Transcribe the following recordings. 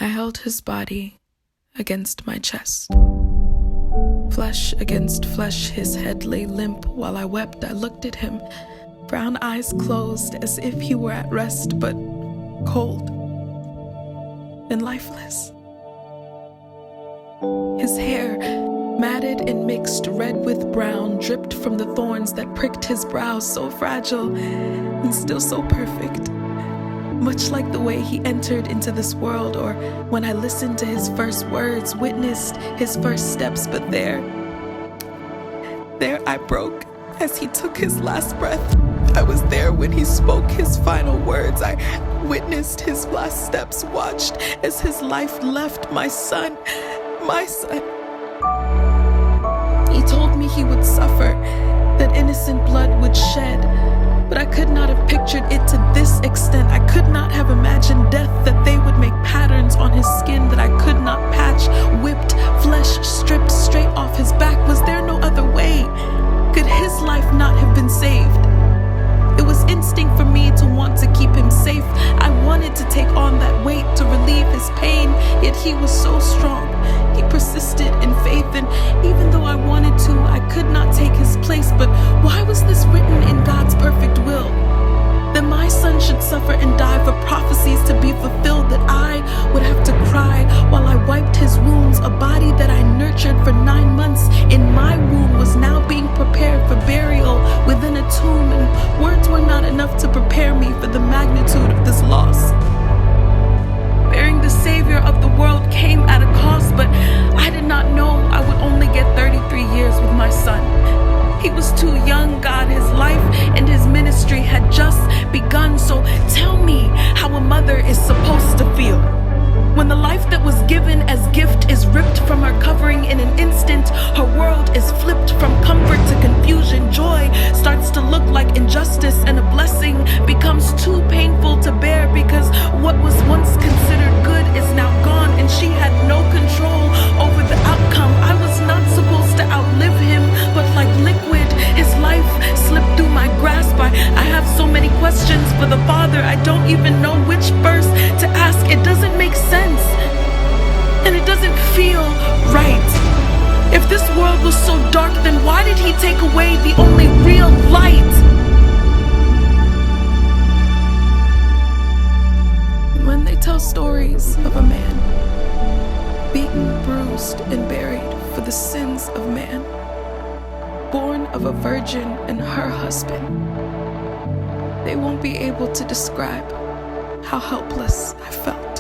I held his body against my chest. Flesh against flesh, his head lay limp. While I wept, I looked at him, brown eyes closed as if he were at rest, but cold and lifeless. His hair, matted and mixed, red with brown, dripped from the thorns that pricked his brow, so fragile and still so perfect. Much like the way he entered into this world, or when I listened to his first words, witnessed his first steps, but there I broke as he took his last breath. I was there when he spoke his final words. I witnessed his last steps, watched as his life left my son. He told me he would suffer, that innocent blood would shed, but I could not have pictured it to this extent. I could not have imagined death, that they would make patterns on his skin that I could not patch, whipped, flesh stripped straight off his back. Was there no other way? Could his life not have been saved? It was instinct for me to want to keep him safe. I wanted to take on that weight to relieve his pain, yet he was so strong. He persisted in faith, and even though I wanted to, I could not take his place. But why was this written in God's perfect will? That my son should suffer and die for prophecies to be fulfilled, that I would have to cry while I wiped his wounds. A body that I nurtured for 9 months in my womb was now being prepared for burial within a tomb, and words were not enough to prepare me for the magnitude of this loss. Bearing the Savior of the world came at a cost, but I did not know I would only get 33 years with my son. He was too young, God. His life and his ministry had just begun. So tell me how a mother is supposed to feel when the life that was given as gift is ripped from her covering in an instant. Her world is flipped from comfort to confusion. Joy starts to look like injustice, and a blessing becomes too painful to bear, because what was once considered good is now gone, and she had no control over the outcome. I was not supposed to outlive him, but like liquid, his life slipped through my grasp. I have so many questions for the Father. I don't even know which verse to ask. It doesn't make sense, and it doesn't feel right. If this world was so dark, then why did he take away the only real light? And when they tell stories of a man beaten, bruised, and buried for the sins of man, born of a virgin and her husband, they won't be able to describe how helpless I felt,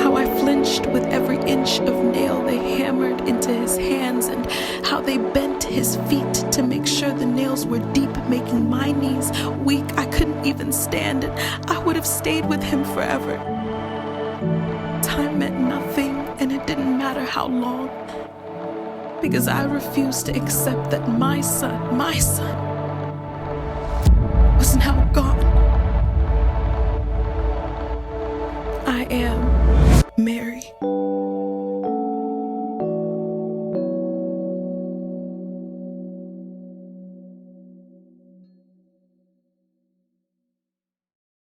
how I flinched with every inch of nail they hammered into his hands, and how they bent his feet to make sure the nails were deep, making my knees weak. I couldn't even stand, and I would have stayed with him forever. Time meant nothing, and it didn't matter how long, because I refused to accept that my son